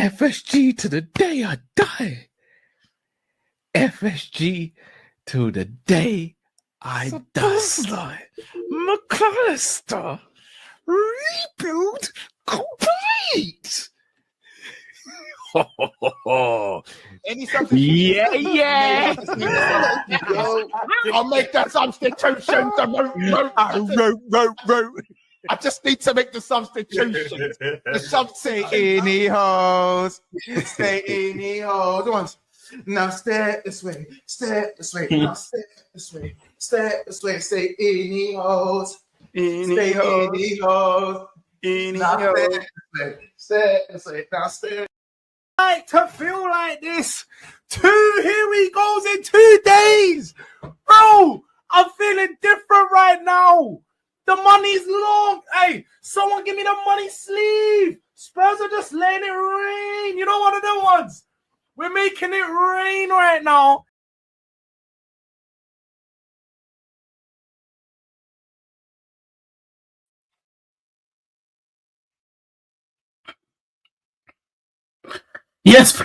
FSG to the day I die. FSG to the day I die. McAllister, rebuild complete. Any substitution? Yeah. I'll make that substitution. I just need to make the substitution. The sub say any hoes. Stay any hoes. Once. Now stare this way. Stare this way. Now stare this way. Stare this way. Say any hoes. Stay any hoes. Any hoes. Stare this way. Now stare. Like to feel like this. Here we goes in 2 days. Bro, I'm feeling different right now. The money's long. Hey, someone give me the money sleeve. Spurs are just letting it rain. You know, one of them ones. We're making it rain right now. Yes,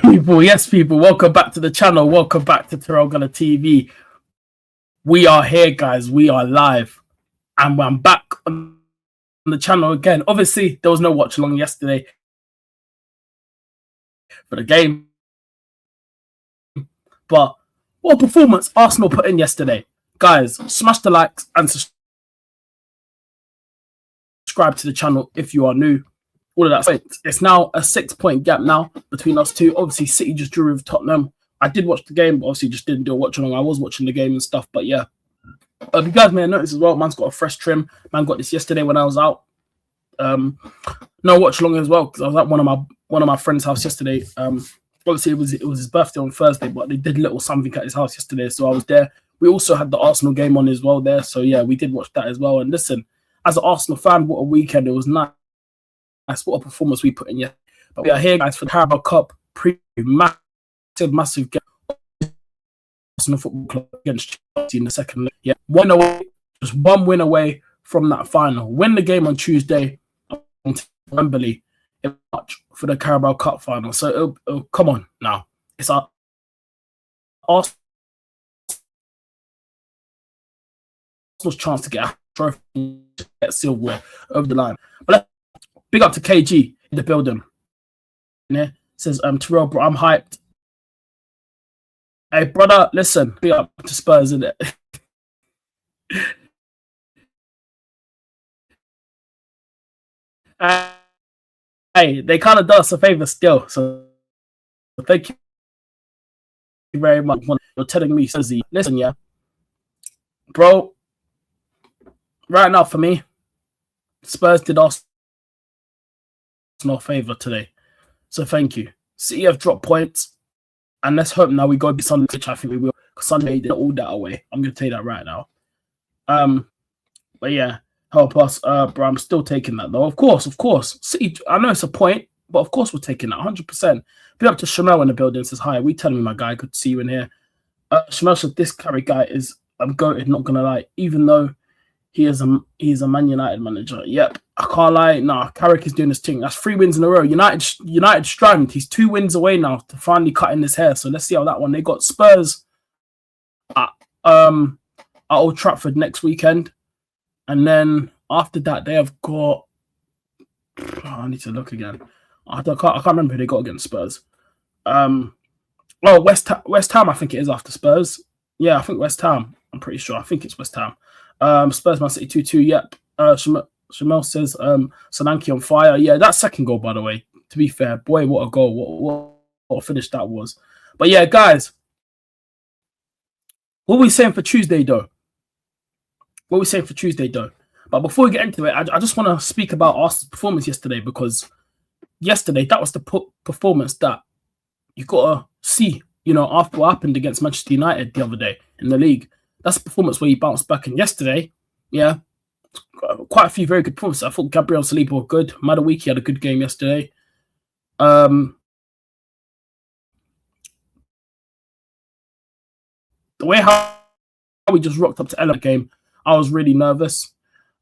people. Welcome back to the channel. Welcome back to TyrellgunnerTV. We are here, guys. We are live. And I'm back on the channel again. Obviously, there was no watch along yesterday for the game. But what performance Arsenal put in yesterday. Guys, smash the likes and subscribe to the channel if you are new. All of that. It's now a 6-point gap now between us two. Obviously, City just drew with Tottenham. I did watch the game, but obviously just didn't do a watch along. I was watching the game and stuff, but yeah. You guys may have noticed as well, man's got a fresh trim. Man got this yesterday when I was out. No watch along as well, because I was at one of my friend's house yesterday. Obviously, it was his birthday on Thursday, but they did a little something at his house yesterday, so I was there. We also had the Arsenal game on as well there, so yeah, we did watch that as well. And listen, as an Arsenal fan, what a weekend. It was nice. What a performance we put in yesterday. But we are here, guys, for the Carabao Cup preview. Massive game. Arsenal Football Club against Chelsea in the second leg. Yeah, just one win away from that final. Win the game on Tuesday on Wembley in March for the Carabao Cup final. So come on now, it's our Arsenal's chance to get a trophy, get silverware over the line. But big up to KG in the building. Yeah, says Tyrell, bro, I'm hyped. Hey, brother, listen, big up to Spurs, isn't it? Hey, they kind of do us a favor still, so thank you very much. You're telling me, Suzy, listen, yeah, bro, right now for me, Spurs did us no favor today, so thank you. City have dropped points. And let's hope now we go to Sunday, which I think we will. Because Sunday did all that away. I'm going to tell you that right now. But yeah, help us, bro. I'm still taking that though. Of course. City, I know it's a point, but of course we're taking that 100%. Be up to Shamel in the building. Says hi. We telling me, my guy. Good to see you in here. Shamel said this Carey guy is. I'm goated. Not gonna lie. Even though he is a Man United manager. Yep. I can't lie. Nah, Carrick is doing his thing. That's 3 wins in a row. United strand. He's 2 wins away now to finally cut in his hair. So let's see how that one. They got Spurs at Old Trafford next weekend, and then after that they have got. I need to look again. I can't remember who they got against Spurs. Well, West Ham. I think it is after Spurs. Yeah, I think West Ham. I'm pretty sure. I think it's West Ham. Spurs Man City 2-2. Yep. Shamel says Solanke on fire. Yeah, that second goal, by the way, to be fair, boy, what a goal. What a finish that was. But yeah, guys, what are we saying for Tuesday though? But before we get into it, I just want to speak about Arsenal's performance yesterday, because yesterday that was the performance that you got to see, after what happened against Manchester United the other day in the league. That's a performance where you bounced back. And yesterday, yeah, quite a few very good performances. I thought Gabriel Saliba were good. Madueke had a good game yesterday. The way how we just rocked up to Ella game, I was really nervous.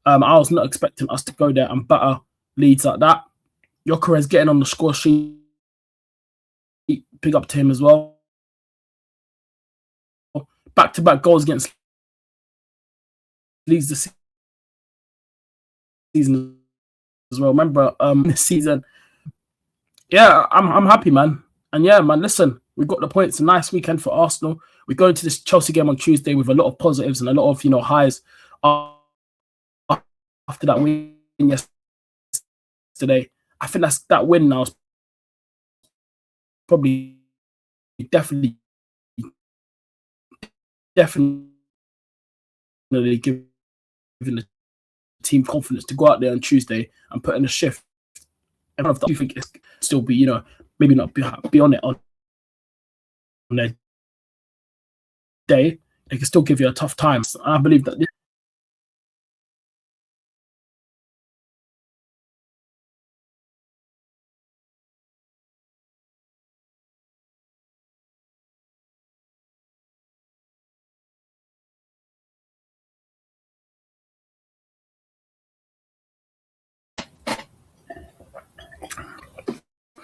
I was not expecting us to go there and batter Leeds like that. Gyökeres getting on the score sheet big up to him as well. Back-to-back goals against Leeds this season as well. Remember, this season, yeah, I'm happy, man. And yeah, man, listen, we got the points. A nice weekend for Arsenal. We go into this Chelsea game on Tuesday with a lot of positives and a lot of, highs after that win yesterday. I think that win now is probably definitely giving the team confidence to go out there on Tuesday and put in a shift. And I do think it's still be, maybe not be on it on their day. They can still give you a tough time. So I believe that.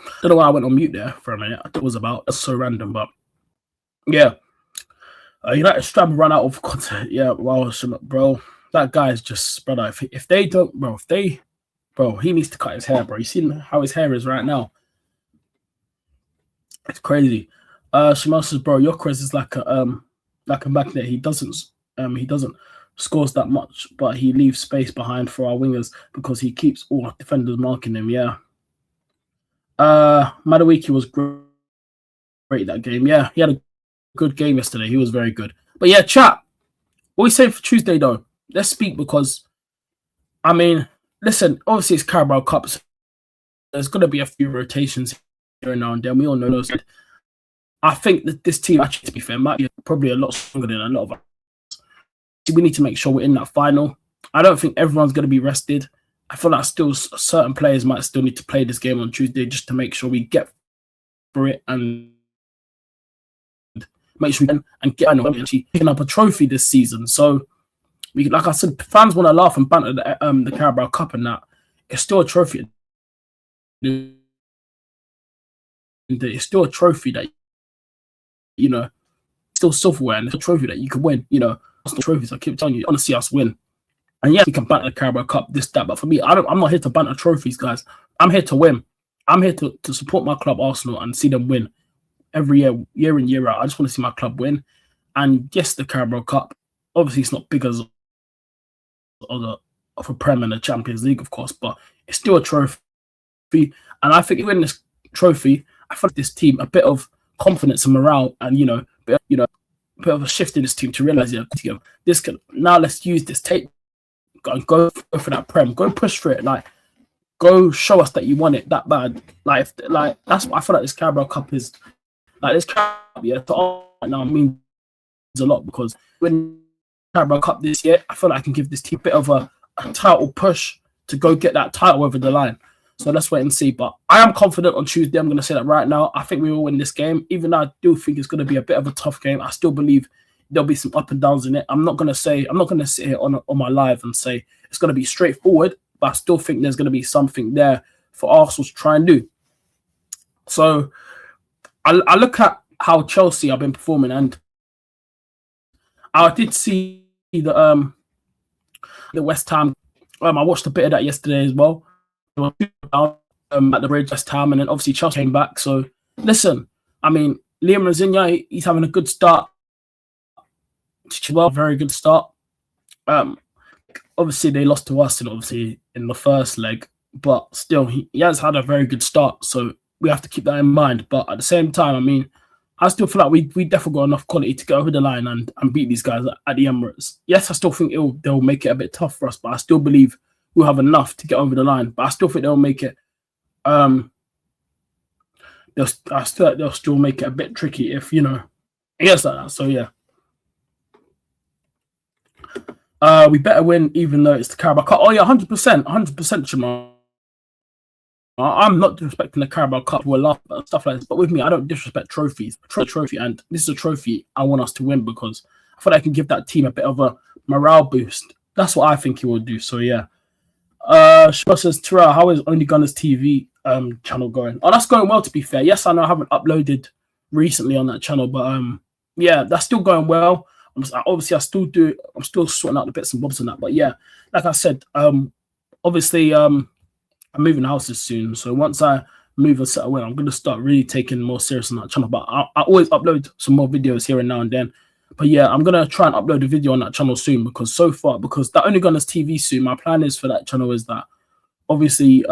I don't know why I went on mute there for a minute. I thought it was about. That's so random, but yeah. United Strab run out of content. Yeah, wow, bro. That guy is just, brother. If they don't, bro, he needs to cut his hair, bro. You seen how his hair is right now? It's crazy. Shamal says, bro, Yokres is like a magnet. He doesn't scores that much, but he leaves space behind for our wingers because he keeps all defenders marking him. Yeah. Madueke was great that game. Yeah, he had a good game yesterday. He was very good. But yeah, chat. What are we saying for Tuesday though? Let's speak because, I mean, listen. Obviously, it's Carabao Cup. So there's going to be a few rotations here and now and then. We all know those. I think that this team, actually, to be fair, might be probably a lot stronger than a lot of us. We need to make sure we're in that final. I don't think everyone's going to be rested. I feel like still certain players might still need to play this game on Tuesday just to make sure we get through it and make sure we can and get actually picking up a trophy this season. So, like I said, fans want to laugh and banter the Carabao Cup and that. It's still a trophy. It's still a trophy that, still silverware and it's a trophy that you can win. Arsenal trophies, I keep telling you, I want to see us win. And yeah, we can banter the Carabao Cup, this, that. But for me, I'm not here to banter trophies, guys. I'm here to win. I'm here to support my club, Arsenal, and see them win every year in, year out. I just want to see my club win. And yes, the Carabao Cup, obviously it's not big as of a Prem and a Champions League, of course, but it's still a trophy. And I think win this trophy, I feel like this team a bit of confidence and morale, and a bit of a shift in this team to realize, this can now let's use this tape. Go for that Prem. Go push for it. Like, go show us that you want it that bad. That's what I feel like this Carabao Cup is. Like this Cup, yeah, right now means a lot because when Carabao Cup this year, I feel like I can give this team a bit of a title push to go get that title over the line. So let's wait and see. But I am confident on Tuesday. I'm going to say that right now. I think we will win this game. Even though I do think it's going to be a bit of a tough game, I still believe there'll be some up and downs in it. I'm not going to sit here on my live and say it's going to be straightforward, but I still think there's going to be something there for Arsenal to try and do. So I look at how Chelsea have been performing, and I did see the West Ham. I watched a bit of that yesterday as well. At the bridge, West Ham, and then obviously Chelsea came back. So listen, I mean, Liam Razinha, he's having a good start. Well, very good start. Obviously they lost to us, and obviously in the first leg, but still he has had a very good start. So we have to keep that in mind. But at the same time, I mean, I still feel like we definitely got enough quality to get over the line and beat these guys at the Emirates. Yes, I still think they'll make it a bit tough for us, but I still believe we'll have enough to get over the line. But I still think they'll make it. They'll still make it a bit tricky if against like that. So yeah. We better win, even though it's the Carabao Cup. Oh yeah, 100%, Jamal. I'm not disrespecting the Carabao Cup. We'll laugh at stuff like this, but with me, I don't disrespect trophies. Trophy, and this is a trophy I want us to win because I feel like I can give that team a bit of a morale boost. That's what I think he will do. So yeah. Shaw says, Tyrell, how is Only Gunners TV channel going? Oh, that's going well, to be fair. Yes, I know I haven't uploaded recently on that channel. But yeah, that's still going well. Obviously, I'm still sorting out the bits and bobs on that. But yeah, like I said, obviously, I'm moving houses soon. So once I move and settle in, I'm going to start really taking more serious on that channel. But I always upload some more videos here and now and then. But yeah, I'm going to try and upload a video on that channel soon, because that Only Gunners TV soon, my plan is for that channel is that obviously,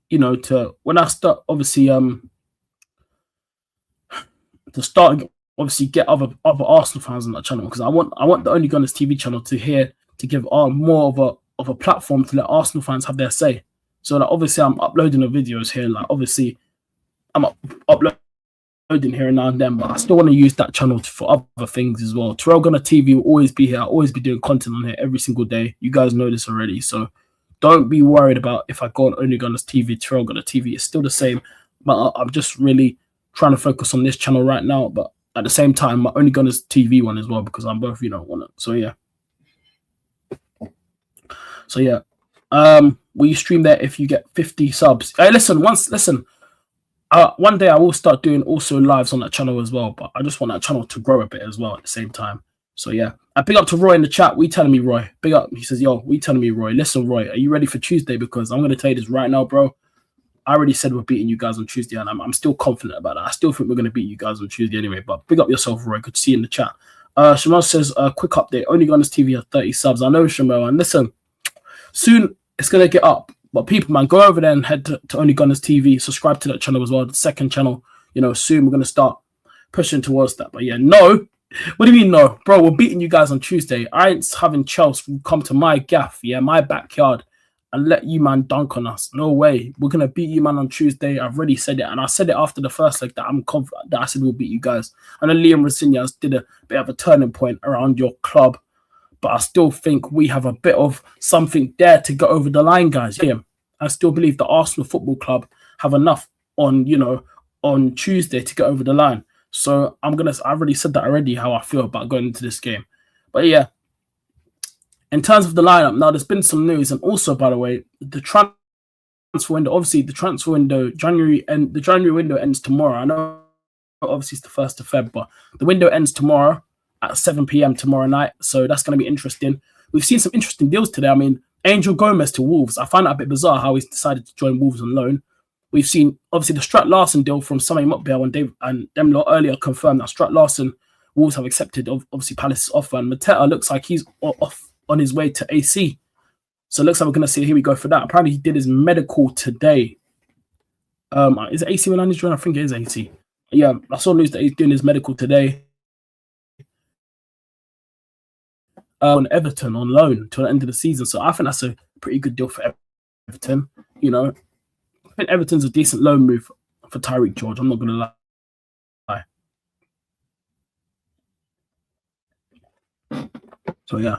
you know, when I start, obviously, to start, obviously get other Arsenal fans on that channel, because I want the Only Gunners TV channel to give more of a platform to let Arsenal fans have their say. So like, obviously I'm uploading the videos here, like obviously I'm uploading here and now and then, but I still want to use that channel for other things as well. TyrellgunnerTV will always be here. I'll always be doing content on here every single day. You guys know this already, so don't be worried about if I go on Only Gunners TV, TyrellgunnerTV. It's still the same, but I'm just really trying to focus on this channel right now. But at the same time, my Only Gunners TV one as well, because I'm both, you know, on it. So yeah. So yeah. Will you stream there if you get 50 subs? Hey, listen. One day I will start doing also lives on that channel as well, but I just want that channel to grow a bit as well at the same time. So yeah, I big up to Roy in the chat. We telling me, Roy, big up. He says, yo, we telling me, Roy, listen, Roy, are you ready for Tuesday? Because I'm going to tell you this right now, bro. I already said we're beating you guys on Tuesday, and I'm still confident about that. I still think we're going to beat you guys on Tuesday anyway, but big up yourself, Roy. Good to see you in the chat. Shamel says, quick update. Only Gunners TV has 30 subs. I know, Shamel, and listen, soon it's going to get up. But people, man, go over there and head to Only Gunners TV. Subscribe to that channel as well, the second channel. You know, soon we're going to start pushing towards that. But yeah, no. What do you mean, no? Bro, we're beating you guys on Tuesday. I ain't having Chelsea come to my gaff, yeah, my backyard, and let you, man, dunk on us. No way. We're going to beat you, man, on Tuesday. I've already said it. And I said it after the first leg that I'm confident that I said we'll beat you guys. I know Liam Rosinas did a bit of a turning point around your club, but I still think we have a bit of something there to get over the line, guys. Yeah, I still believe the Arsenal Football Club have enough on Tuesday to get over the line. So I already said that already, how I feel about going into this game. But yeah, in terms of the lineup, now there's been some news, and also, by the way, the transfer window. Obviously, the transfer window the January window ends tomorrow. I know, obviously, it's the 1st of Feb, but the window ends tomorrow at 7 p.m. tomorrow night. So that's going to be interesting. We've seen some interesting deals today. I mean, Angel Gomez to Wolves. I find that a bit bizarre how he's decided to join Wolves on loan. We've seen, obviously, the Strat Larson deal from Sammy Mokbel and Dave and them lot earlier confirmed that Strat Larson, Wolves have accepted, obviously, Palace's offer. And Mateta looks like he's off on his way to AC. So it looks like we're going to see, here we go for that. Apparently, he did his medical today. Is it AC Milan he's doing? I think it is AC. Yeah, I saw news that he's doing his medical today. On Everton on loan till the end of the season. So I think that's a pretty good deal for Everton. You know, I think Everton's a decent loan move for Tyreek George. I'm not going to lie. So yeah.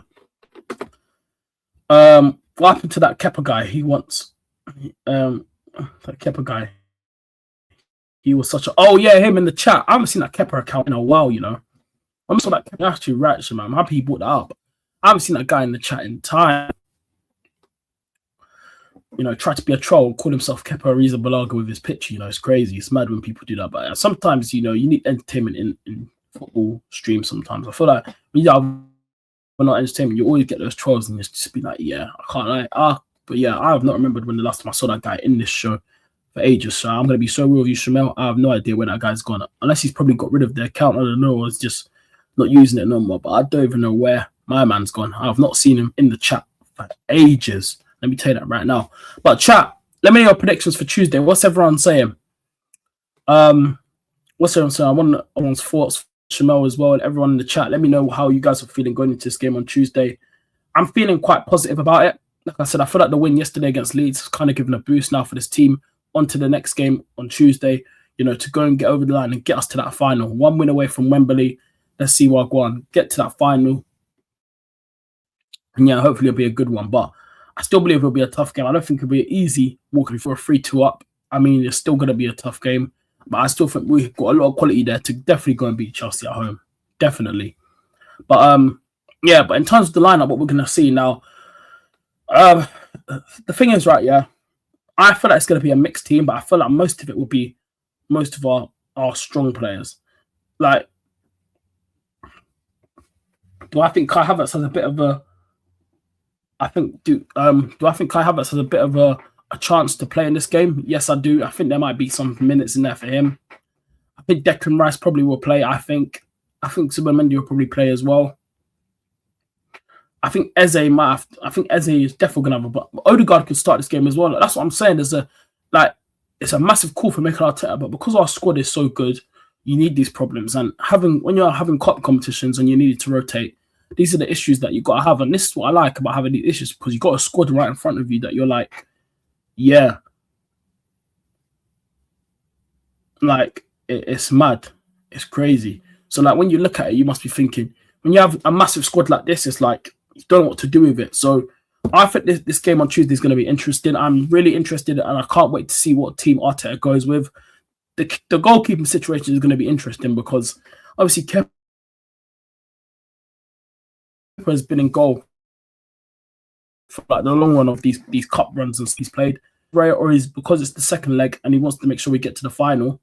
What happened to that Kepa guy? He wants that Kepa guy. He was such a him in the chat. I haven't seen that Kepa account in a while, you know. I'm so that Kepa actually right, man. I'm happy he brought that up. I haven't seen that guy in the chat in time. You know, try to be a troll, call himself Kepa Arrizabalaga with his picture. You know, it's crazy. It's mad when people do that. But sometimes, you know, you need entertainment in football streams sometimes. I feel like when you have not entertainment, you always get those trolls and just be like, yeah, I can't lie. But yeah, I have not remembered when the last time I saw that guy in this show for ages. So I'm going to be so real with you, Shamel. I have no idea where that guy's gone. Unless he's probably got rid of the account. I don't know. Or it's just not using it no more. But I don't even know where my man's gone. I have not seen him in the chat for ages. Let me tell you that right now. But chat, let me know your predictions for Tuesday. What's everyone saying? What's everyone saying? I want everyone's thoughts, Shamel as well, and everyone in the chat. Let me know how you guys are feeling going into this game on Tuesday. I'm feeling quite positive about it. Like I said, I feel like the win yesterday against Leeds has kind of given a boost now for this team onto the next game on Tuesday, you know, to go and get over the line and get us to that final. One win away from Wembley. Let's see what go on. Get to that final. And yeah, hopefully it'll be a good one. But I still believe it'll be a tough game. I don't think it'll be easy walking for a 3-2 up. I mean, it's still going to be a tough game. But I still think we've got a lot of quality there to definitely go and beat Chelsea at home. Definitely. But yeah, but in terms of the lineup, what we're going to see now, the thing is, right, yeah, I feel like it's going to be a mixed team, but I feel like most of it will be most of our are strong players. Like, do I think Kai Havertz has a bit of a? Do I think Kai Havertz has a bit of a chance to play in this game? Yes, I do. I think there might be some minutes in there for him. I think Declan Rice probably will play. I think Zubimendi will probably play as well. I think Eze might have. I think Eze is definitely gonna have but Odegaard could start this game as well. That's what I'm saying. It's a massive call for Mikel Arteta, but because our squad is so good, you need these problems. And when you're having cup competitions and you need to rotate, these are the issues that you got to have. And this is what I like about having these issues, because you got a squad right in front of you that you're like, yeah, like it's mad, it's crazy. So like when you look at it, you must be thinking, when you have a massive squad like this, it's like you don't know what to do with it. So I think this game on Tuesday is going to be interesting. I'm really interested, and I can't wait to see what team Arteta goes with. The goalkeeping situation is going to be interesting because obviously Kepa has been in goal for like the long run of these cup runs and he's played. Right, or is because it's the second leg and he wants to make sure we get to the final.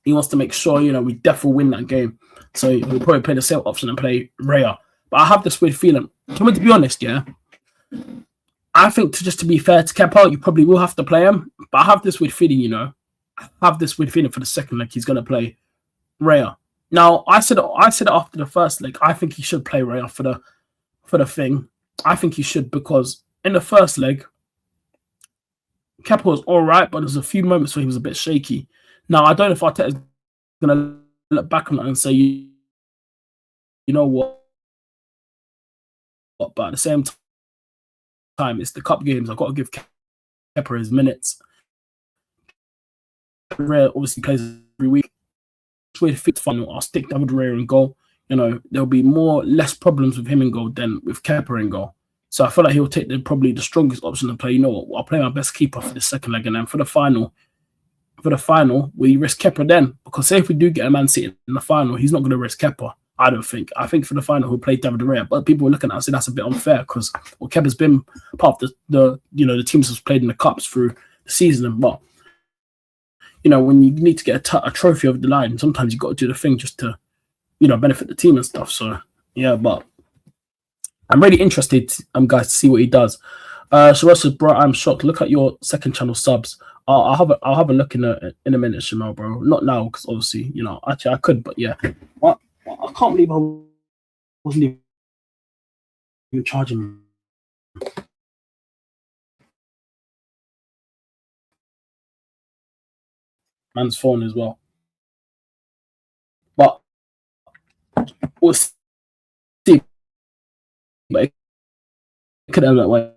He wants to make sure, we definitely win that game. So he'll probably play the same option and play Raya. But I have this weird feeling. To be honest, yeah, I think to be fair to Kepa, you probably will have to play him. But I have this weird feeling, I have this weird feeling for the second leg he's going to play Raya. Now, I said it after the first leg. I think he should play Raya for the thing. I think he should, because in the first leg, Kepa was all right, but there's a few moments where he was a bit shaky. Now, I don't know if Arteta is going to look back on that and say, you know what? But at the same time, it's the cup games. I've got to give Kepa his minutes. Raya obviously plays every week. With fifth final, I'll stick David Raya in goal. There'll be less problems with him in goal than with Kepa in goal. So I feel like he'll take probably the strongest option to play. You know what? I'll play my best keeper for the second leg, and then for the final, we risk Kepa then? Because say if we do get a Man City in the final, he's not going to risk Kepa. I don't think. I think for the final, he'll play David Raya. But people are looking at it and say that's a bit unfair because Kepa's been part of the teams that's played in the cups through the season. But when you need to get a trophy over the line, sometimes you got to do the thing just to benefit the team and stuff. So yeah, but I'm really interested, guys, to see what he does. Sherelle says, bro, I'm shocked. Look at your second channel subs. I'll have a look in a minute, Sherelle, bro. Not now, because obviously, actually I could, but yeah. What? I can't believe I wasn't even charging. Man's phone as well. But we'll see. But it could end that way.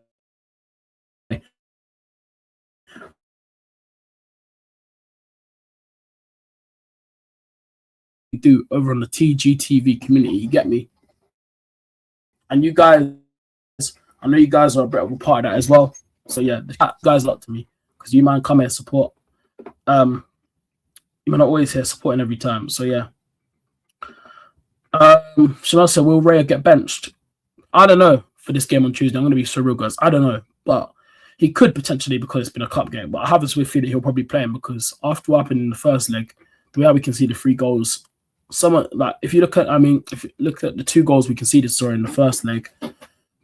Do over on the TGTV community, you get me? And you guys, I know you guys are a bit of a part of that as well. So yeah, the chat guys up to me because you man come here support. You man are always here supporting every time. So yeah. Chanel said, will Raya get benched? I don't know for this game on Tuesday. I'm going to be so real, guys. I don't know, but he could potentially because it's been a cup game. But I have this weird feeling he'll probably play him because after what happened in the first leg, the way we can see the 3 goals. If you look at the 2 goals we conceded, in the first leg,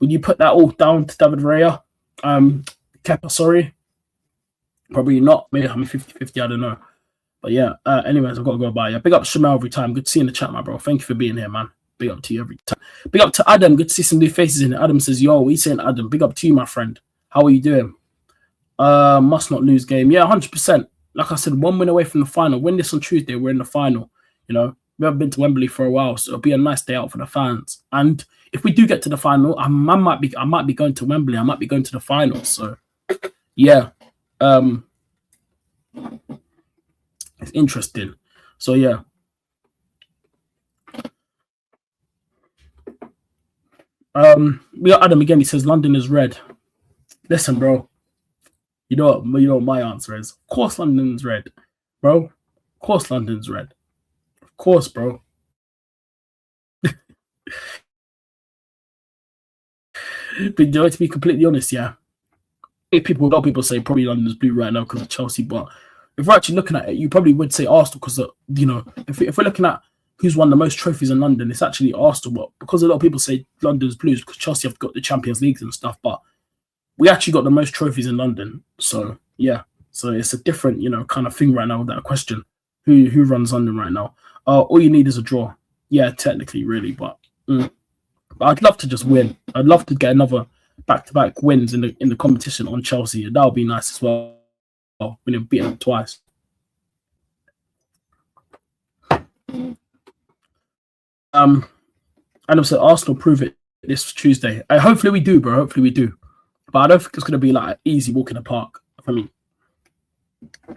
would you put that all down to David Raya? Kepa, sorry. Probably not. Maybe 50-50, I don't know. But yeah, anyways, I've got to go by. Yeah, big up to Shamel every time. Good to see you in the chat, my bro. Thank you for being here, man. Big up to you every time. Big up to Adam. Good to see some new faces in it. Adam says, yo, what are you saying, Adam? Big up to you, my friend. How are you doing? Must not lose game. Yeah, 100%. Like I said, 1 win away from the final. Win this on Tuesday, we're in the final. We haven't been to Wembley for a while, so it'll be a nice day out for the fans. And if we do get to the final, I might be going to Wembley. I might be going to the final. So yeah, it's interesting. So yeah. We got Adam again. He says London is red. Listen, bro. You know what my answer is. Of course London's red, bro. Of course London's red. Of course, bro. But to be completely honest, yeah. A lot of people say probably London's blue right now because of Chelsea, but if we're actually looking at it, you probably would say Arsenal because, you know, if we're looking at who's won the most trophies in London, it's actually Arsenal. But because a lot of people say London's Blues because Chelsea have got the Champions Leagues and stuff, but we actually got the most trophies in London. So, yeah. So it's a different, you know, kind of thing right now with that question. Who runs London right now? All you need is a draw. Yeah, technically, really. But I'd love to just win. I'd love to get another back-to-back wins in the competition on Chelsea. That would be nice as well. When you've beaten them twice. And also Arsenal prove it this Tuesday. Hopefully we do, bro. Hopefully we do. But I don't think it's going to be like an easy walk in the park for me.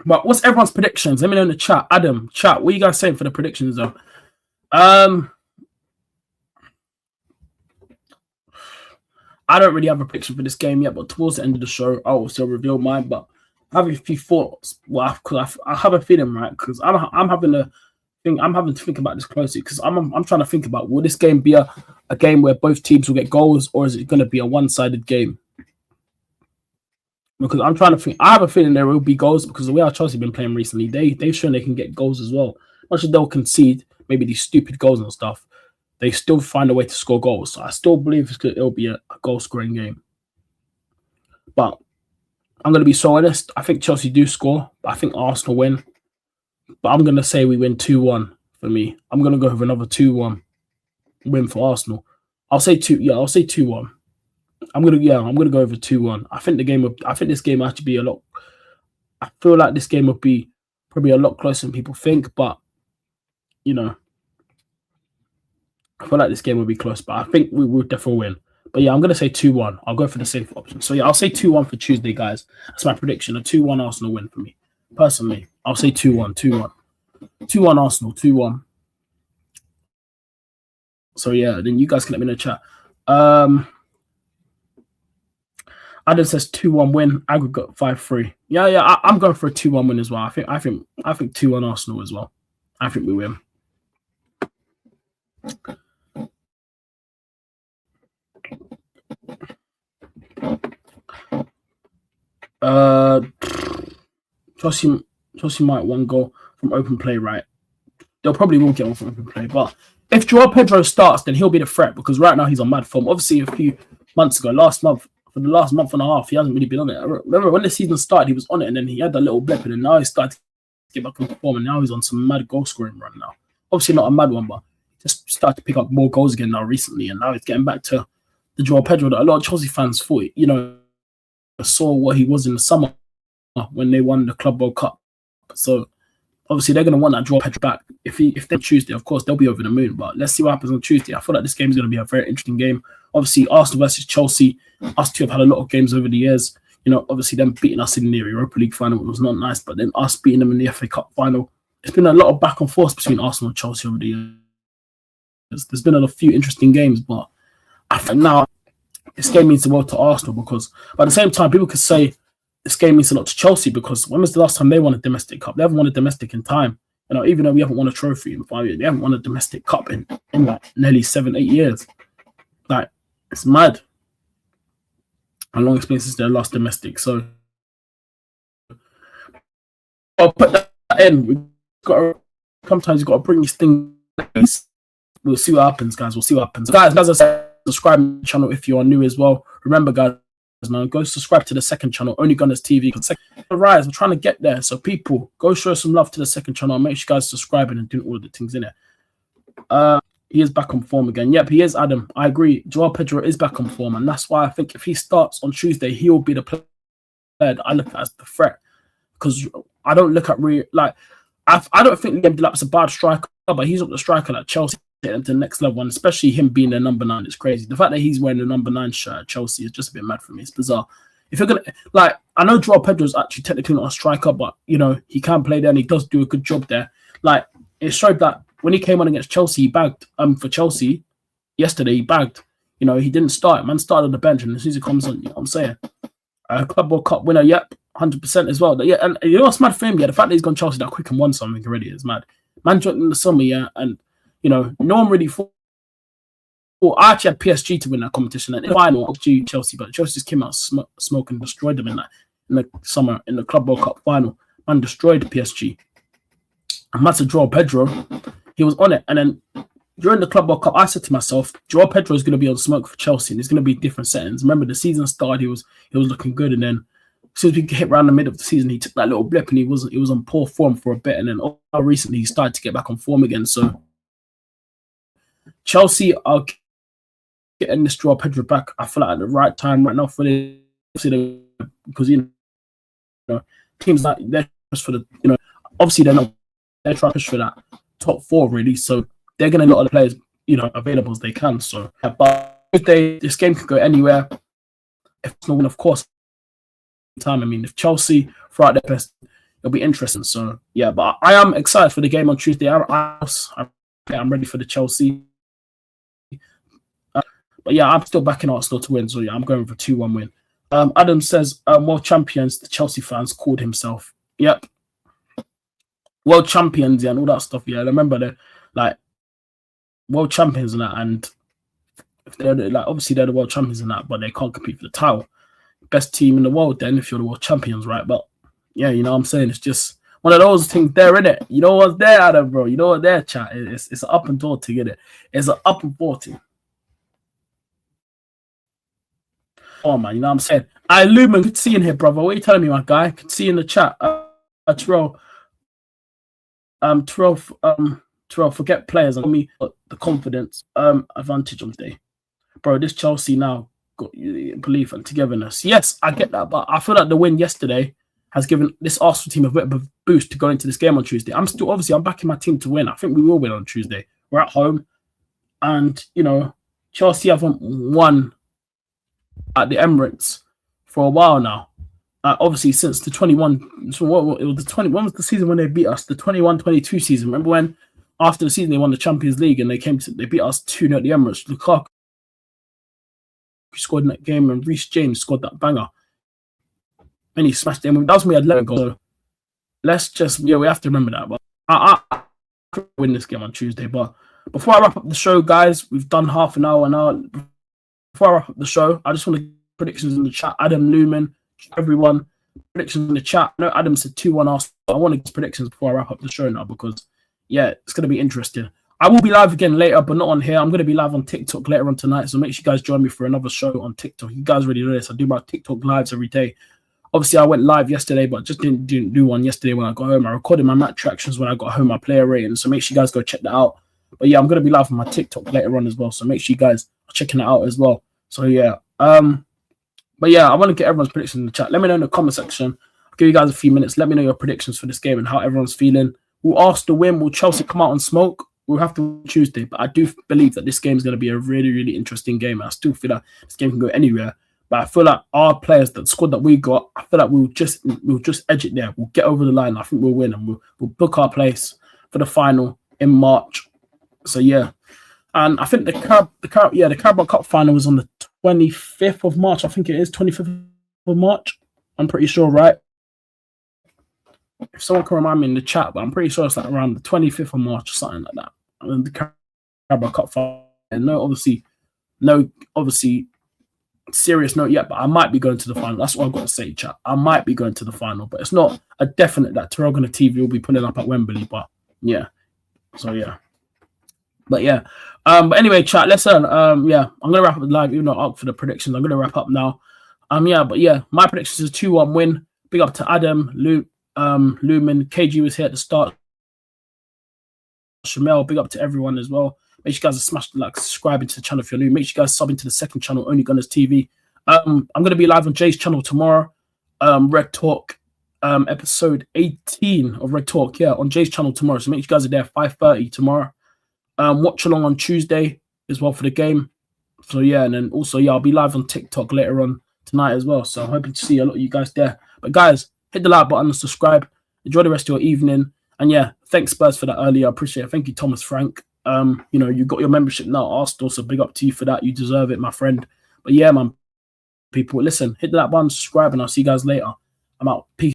But what's everyone's predictions? Let me know in the chat. Adam, chat, what are you guys saying for the predictions though? I don't really have a prediction for this game yet, but towards the end of the show, I will still reveal mine. But I have a few thoughts. Well, because I have a feeling, right? Because I'm having to think about this closely. Because I'm trying to think about, will this game be a game where both teams will get goals, or is it going to be a one-sided game? Because I'm trying to think. I have a feeling there will be goals because the way our Chelsea have been playing recently, they've shown they can get goals as well. Much as they'll concede maybe these stupid goals and stuff, they still find a way to score goals. So I still believe it'll be a goal-scoring game. But I'm going to be so honest. I think Chelsea do score, but I think Arsenal win. But I'm going to say we win 2-1 for me. I'm going to go with another 2-1 win for Arsenal. I'll say 2-1. I'm gonna go over 2-1. I think this game will actually be a lot. I feel like this game will be probably a lot closer than people think, but you know, I feel like this game will be close, but I think we will definitely win. But yeah, I'm gonna say 2-1. I'll go for the safe option. So yeah, I'll say 2-1 for Tuesday, guys. That's my prediction. A 2-1 Arsenal win for me. Personally, I'll say 2-1, 2-1. 2-1 Arsenal, 2-1. So yeah, then you guys can let me know in the chat. Adam says 2-1 win, aggregate 5-3. Yeah, I'm going for a 2-1 win as well. I think 2-1 Arsenal as well. I think we win. Chelsea might one goal from open play, right? They'll probably will get one from open play, but if Joao Pedro starts, then he'll be the threat because right now he's on mad form. Obviously, a few months ago, for the last month and a half, he hasn't really been on it. I remember when the season started, he was on it, and then he had that little blip, and then now he started to get back on form, and now he's on some mad goal scoring run now. Obviously not a mad one, but just started to pick up more goals again now recently, and now he's getting back to the Joao Pedro that a lot of Chelsea fans thought, you know, saw what he was in the summer when they won the Club World Cup. So obviously they're going to want that Joao Pedro back. If they're Tuesday, of course, they'll be over the moon, but let's see what happens on Tuesday. I feel like this game is going to be a very interesting game. Obviously, Arsenal versus Chelsea. Us two have had a lot of games over the years. You know, obviously them beating us in the Europa League final was not nice, but then us beating them in the FA Cup final. It's been a lot of back and forth between Arsenal and Chelsea over the years. There's been a few interesting games, but I think now this game means the world to Arsenal because, but at the same time, people could say this game means a lot to Chelsea because when was the last time they won a domestic cup? They haven't won a domestic in time. You know, even though we haven't won a trophy in 5 years, they haven't won a domestic cup in like nearly 7-8 years. Like, it's mad. How long it's been since their last domestic. So I'll put that in. Sometimes you've got to bring these things. We'll see what happens, guys. We'll see what happens. Guys, as I said, subscribe to the channel if you are new as well. Remember, guys, now go subscribe to the second channel, TyrellgunnerTV. Rise, we're trying to get there. So people, go show some love to the second channel. Make sure you guys subscribing and doing all the things in it. He is back on form again. Yep, he is, Adam. I agree. Joao Pedro is back on form, and that's why I think if he starts on Tuesday, he will be the player that I look at as the threat. Because I don't look at I don't think Liam Delap's a bad striker, but he's not the striker like Chelsea get him to the next level, and especially him being their number 9 is crazy. The fact that he's wearing the number 9 shirt at Chelsea is just a bit mad for me. It's bizarre. If you're gonna I know Joao Pedro is actually technically not a striker, but you know he can play there and he does do a good job there. Like it showed that when he came on against Chelsea, he bagged. For Chelsea yesterday, he bagged. You know he didn't start. Man started on the bench, and as soon as he comes on, you know what I'm saying, Club World Cup winner. Yep, 100% as well. Yeah, and you know what's mad for him? Yeah, the fact that he's gone Chelsea that quick and won something already is mad. Man joined in the summer, yeah, and you know no one really thought. I actually had PSG to win that competition, and in the final, Chelsea, but Chelsea just came out smoke and destroyed them in the summer in the Club World Cup final. and destroyed PSG. And that's Joao Pedro. He was on it. And then during the Club World Cup, I said to myself, Joao Pedro is going to be on smoke for Chelsea, and it's going to be different settings. Remember, the season started, he was looking good, and then as soon as we hit around the middle of the season, he took that little blip, and he was on poor form for a bit, and then recently he started to get back on form again. So Chelsea are getting this Joao Pedro back, I feel like, at the right time right now for this, because teams like they're just for the obviously they're trying to push for that top 4 really, so they're going to let all the players available as they can. So but this game could go anywhere. If it's not, of course, time. I mean, if Chelsea throw out their best, it'll be interesting. So yeah, but I am excited for the game on Tuesday. I'm ready for the Chelsea. But yeah, I'm still backing Arsenal to win. So yeah, I'm going for 2-1 win. Adam says, world champions, the Chelsea fans called himself. Yep. World champions, yeah, and all that stuff. Yeah, I remember they're like world champions and that. And if they're like, obviously they're the world champions and that, but they can't compete for the title. Best team in the world then if you're the world champions, right? But yeah, you know what I'm saying? It's just one of those things there, innit? You know what's there, Adam, bro? You know what there, chat? It's an up and door to get it. It's an up and 40. Oh man, you know what I'm saying? Lumen, good to see you in here, brother. What are you telling me, my guy? Good to see you in the chat. Terrell, forget players and me the confidence advantage on the day. Bro, this Chelsea now got belief and togetherness. Yes, I get that, but I feel like the win yesterday has given this Arsenal team a bit of a boost to go into this game on Tuesday. I'm backing my team to win. I think we will win on Tuesday. We're at home, and Chelsea haven't won at the Emirates for a while now. Obviously, since the 21, so what it was the 20. When was the season when they beat us? The 21-22 season. Remember when after the season they won the Champions League and they beat us 2-0 at the Emirates. Lukaku scored in that game and Reece James scored that banger. And he smashed them. That was me. I'd let it go. So let's just we have to remember that. But I win this game on Tuesday. But before I wrap up the show, guys, we've done half an hour now. Before I wrap up the show, I just want to get predictions in the chat. Adam Lumen, everyone, predictions in the chat. No, Adam said 2-1 Arsenal. I want to get predictions before I wrap up the show now because yeah, it's going to be interesting. I will be live again later, but not on here. I'm going to be live on TikTok later on tonight, so make sure you guys join me for another show on TikTok. You guys already know this. I do my TikTok lives every day. Obviously, I went live yesterday, but just didn't do one yesterday when I got home. I recorded my match reactions when I got home, my player rating, so make sure you guys go check that out. But yeah, I'm going to be live on my TikTok later on as well, so make sure you guys are checking it out as well. So yeah, but yeah, I want to get everyone's predictions in the chat. Let me know in the comment section. I'll give you guys a few minutes. Let me know your predictions for this game and how everyone's feeling. Will Arsenal win? Will Chelsea come out and smoke? We'll have to Tuesday, but I do believe that this game is going to be a really, really interesting game. I still feel that this game can go anywhere, but I feel like our players, the squad that we got, I feel like we'll just edge it there. We'll get over the line. I think we'll win, and we'll book our place for the final in March. So yeah, and I think the Carabao Cup final was on the 25th of March. I think it is 25th of March. I'm pretty sure, right? If someone can remind me in the chat, but I'm pretty sure it's like around the 25th of March or something like that. And the Carabao Cup final. And no, obviously, serious note yet, but I might be going to the final. That's what I've got to say, chat. I might be going to the final, but it's not a definite that TyrellgunnerTV will be pulling up at Wembley. But yeah, so yeah, but yeah. But anyway, chat. Listen, yeah, I'm gonna wrap up the live. Even though I'm up for the predictions, I'm gonna wrap up now. Yeah, but yeah, my predictions is a 2-1 win. Big up to Adam, Lumen, KG was here at the start. Shamel, big up to everyone as well. Make sure you guys are smashed like subscribing to the channel if you're new. Make sure you guys sub into the second channel, TyrellgunnerTV. I'm gonna be live on Jay's channel tomorrow. Red Talk, episode 18 of Red Talk, yeah, on Jay's channel tomorrow. So make sure you guys are there 5:30 tomorrow. Watch along on Tuesday as well for the game. So yeah, and then also yeah, I'll be live on TikTok later on tonight as well. So I'm hoping to see a lot of you guys there. But guys, hit the like button and subscribe. Enjoy the rest of your evening. And yeah, thanks Spurs for that earlier. I appreciate it. Thank you, Thomas Frank. You got your membership now, Arsenal, so big up to you for that. You deserve it, my friend. But yeah, man, people, listen, hit the like button, subscribe, and I'll see you guys later. I'm out. Peace.